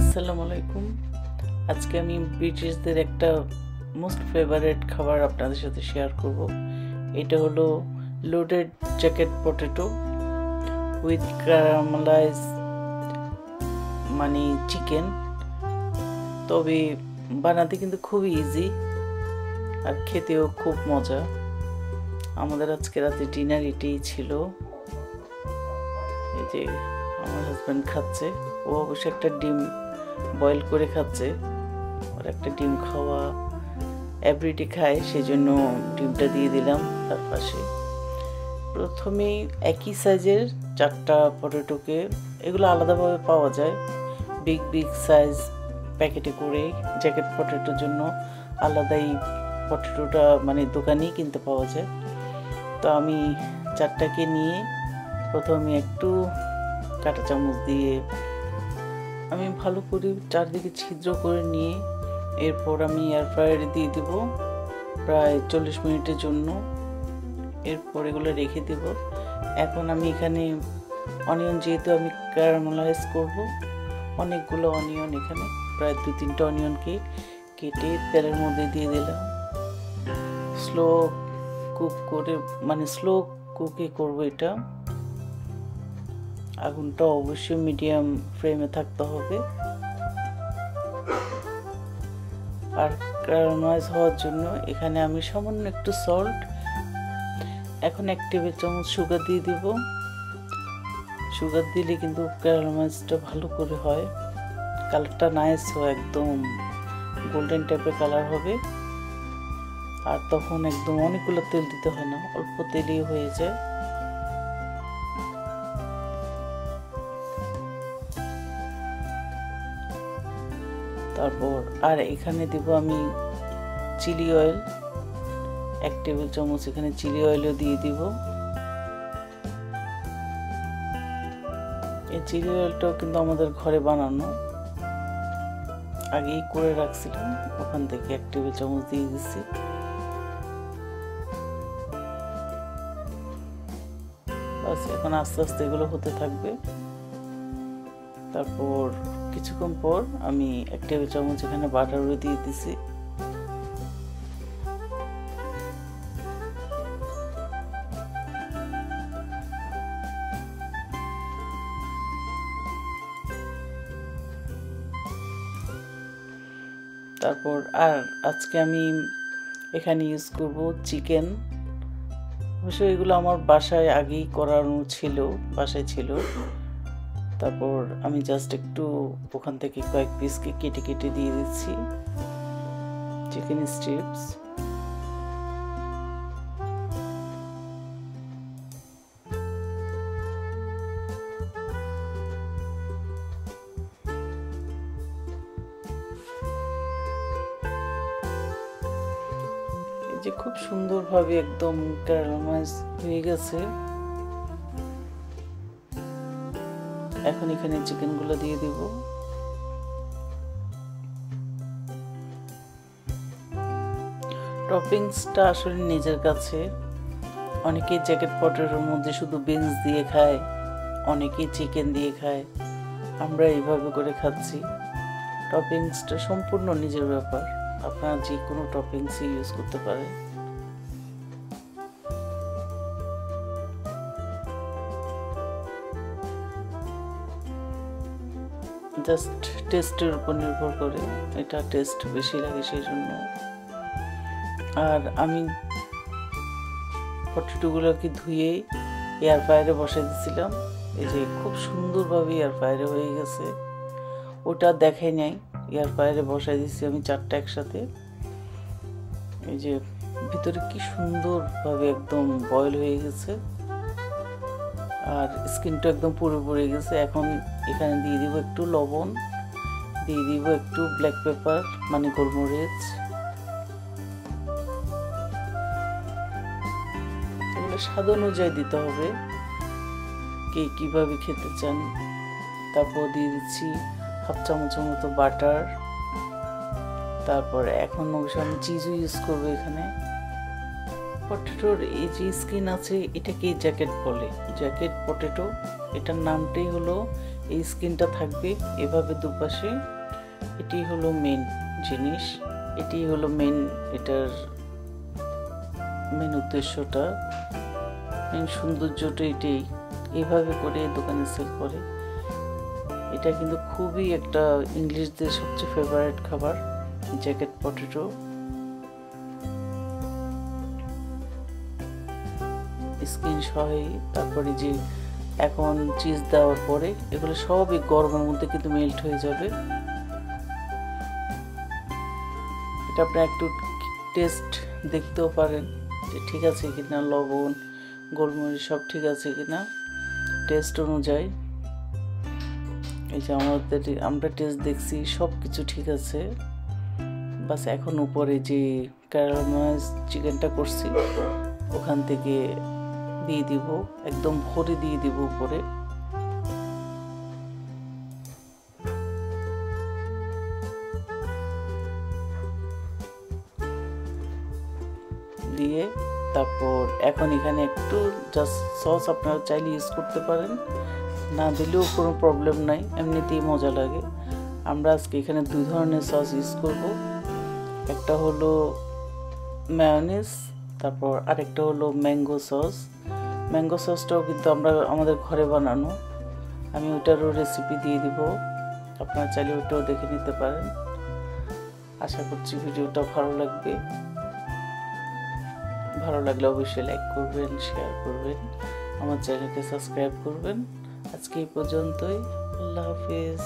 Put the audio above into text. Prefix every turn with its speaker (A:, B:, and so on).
A: আসসালামু আলাইকুম। আজকে আমি ব্রিটিশদের একটা মোস্ট ফেভারিট খাবার আপনাদের সাথে শেয়ার করব। এটা হলো loaded jacket potato with caramelise chicken. তবে বানাতে কিন্তু খুবই ইজি আর খেতেও খুব মজা। আমাদের আজকে রাতে ডিনার এটাই ছিল। এই যে আমার হাজব্যান্ড খাচ্ছে, ও অবশ্য একটা ডিম বয়েল করে খাচ্ছে। আর একটা ডিম খাওয়া এভরিডে খায়, সেই জন্য ডিমটা দিয়ে দিলাম তার পাশে। প্রথমেই একই সাইজের 4টা পটেটোকে, এগুলো আলাদাভাবে পাওয়া যায়, বিগ সাইজ প্যাকেটে করে। জ্যাকেট পটেটোর জন্য আলাদাই পটেটোটা দোকানেই কিনতে পাওয়া যায়। তো আমি 4টাকে নিয়ে প্রথমে একটু কাঁটা চামচ দিয়ে আমি ভালো করে চারদিকে ছিদ্র করে নিয়ে এরপর আমি এয়ার ফ্রায়ারে দিয়ে দেব প্রায় 40 মিনিটের জন্য। এরপর এগুলো রেখে দেব। এখন আমি এখানে অনিয়ন, যেহেতু আমি ক্যারামেলাইজ করব, অনেকগুলো অনিয়ন, এখানে প্রায় 2-3টা অনিয়নকে কেটে তেলের মধ্যে দিয়ে দিলাম। স্লো কুক করে, স্লো কুকে করবো এটা। আগুনটা অবশ্যই মিডিয়াম ফ্লেমে থাকতে হবে। আর ক্যারামেলাইজ হওয়ার জন্য এখানে আমি সামান্য একটু সল্ট, এখন 1 টেবিল চামচ সুগার দিয়ে দিব। সুগার দিলে কিন্তু ক্যারামেলাইজটা ভালো করে হয়, কালারটা নাইস হয়, একদম গোল্ডেন টাইপের কালার হবে। আর তখন একদম অনেকগুলো তেল দিতে হয় না, অল্প তেলই হয়ে যায়। তারপর আর এখানে দেব আমি চিলি অয়েল, 1 টেবিল চামচ এখানে চিলি অয়েলও দিয়ে দিব। এই চিলি অয়েলটাও কিন্তু আমাদের ঘরে বানানো, আগেই করে রাখছিলাম, ওখান থেকে 1 টেবিল চামচ দিয়ে দিচ্ছি। বাস এখন আস্তে আস্তে এগুলো হতে থাকবে। তারপর কিছুক্ষণ পর আমি 1 টেবিল চামচ এখানে বাটারও দিয়ে দিছি। তারপর আর আজকে আমি এখানে ইউজ করব চিকেন। অবশ্য এগুলো আমার বাসায় আগেই করানো ছিল, বাসায় ছিল। তারপর আমি জাস্ট একটু ওখান থেকে কয়েক পিসকে কেটে কেটে দিয়ে দিচ্ছি চিকেন স্ট্রিপস। এই যে খুব সুন্দরভাবে একদম ক্যারামেলাইজ হয়ে গেছে। এখন এখানে চিকেনগুলো দিয়ে দিব। টপিংসটা আসলে নিজের কাছে। অনেকে জ্যাকেট পটেটোর মধ্যে শুধু বিনস দিয়ে খায়, অনেকে চিকেন দিয়ে খায়, আমরা এইভাবে করে খাচ্ছি। টপিংসটা সম্পূর্ণ নিজের ব্যাপার, আপনারা যে কোনো টপিংসই ইউজ করতে পারেন। জাস্ট টেস্টের উপর নির্ভর করে, এটা টেস্ট বেশি লাগে সেই জন্য। আর আমি পটেটোগুলোকে ধুয়ে এয়ার ফ্রায়ারে বসে দিয়েছিলাম। এই যে খুব সুন্দরভাবে এয়ার ফ্রায়ারে হয়ে গেছে, ওটা দেখাই নাই। এয়ার ফ্রায়ারে বসাই দিয়েছি আমি 4টা একসাথে। এই যে ভিতরে কি সুন্দরভাবে একদম বয়েল হয়ে গেছে, আর স্কিনটা একদম পুরো গেছে। এখন এখানে দিয়ে দিব একটু লবণ, দিয়ে দিব একটু ব্ল্যাক পেপার গোলমরিচ। এগুলো স্বাদ অনুযায়ী দিতে হবে, কে কিভাবে খেতে চান। তারপর দিয়ে দিচ্ছি 1/2 চামচের মতো বাটার। তারপর এখন অবশ্য আমি চিজও ইউজ করবো এখানে। পটেটোর এই যে স্কিন আছে, এটাকে জ্যাকেট বলে, জ্যাকেট পটেটো, এটার নামটাই হলো এই স্কিনটা থাকবে এভাবে দুপাশে এটি হলো মেন জিনিস, এটি হলো মেন, এটার মেন উদ্দেশ্যটা, মেন সৌন্দর্যটা এটাই। এইভাবে করে দোকানে সেল করে। এটা কিন্তু খুবই একটা ইংলিশদের সবচেয়ে ফেভারিট খাবার, জ্যাকেট পটেটো। স্কিন সহ, তারপরে যে এখন চিজ দেওয়ার পরে এগুলো সবই গরমের মধ্যে কিন্তু মেল্ট হয়ে যাবে। এটা আপনি একটু টেস্ট দেখতেও পারেন যে ঠিক আছে কিনা, লবণ গোলমরিচ সব ঠিক আছে কিনা টেস্ট অনুযায়ী। এই যে আমরা টেস্ট দেখছি, সব কিছু ঠিক আছে। বাস এখন উপরে যে ক্যারামেলাইজ চিকেনটা করছি ওখান থেকে দিয়ে দিব, একদম ভরে দিয়ে দিব উপরে। দিয়ে তারপর এখন এখানে একটু জাস্ট সস আপনারা চাইলে ইউজ করতে পারেন, না দিলেও কোনো প্রবলেম নাই, এমনিতেই মজা লাগে। আমরা আজকে এখানে 2 ধরনের সস ইউজ করব, একটা হলো মায়োনিজ, তারপর আরেকটা হলো ম্যাঙ্গো সস। ম্যাঙ্গো সসটাও কিন্তু আমাদের ঘরে বানানো, আমি ওটারও রেসিপি দিয়ে দিব, আপনারা চাইলে ওটাও দেখে নিতে পারেন। আশা করছি ভিডিওটা ভালো লাগবে। ভালো লাগলে অবশ্যই লাইক করবেন, শেয়ার করবেন, আমার চ্যানেলকে সাবস্ক্রাইব করবেন। আজকে এই পর্যন্তই, আল্লাহ হাফেজ।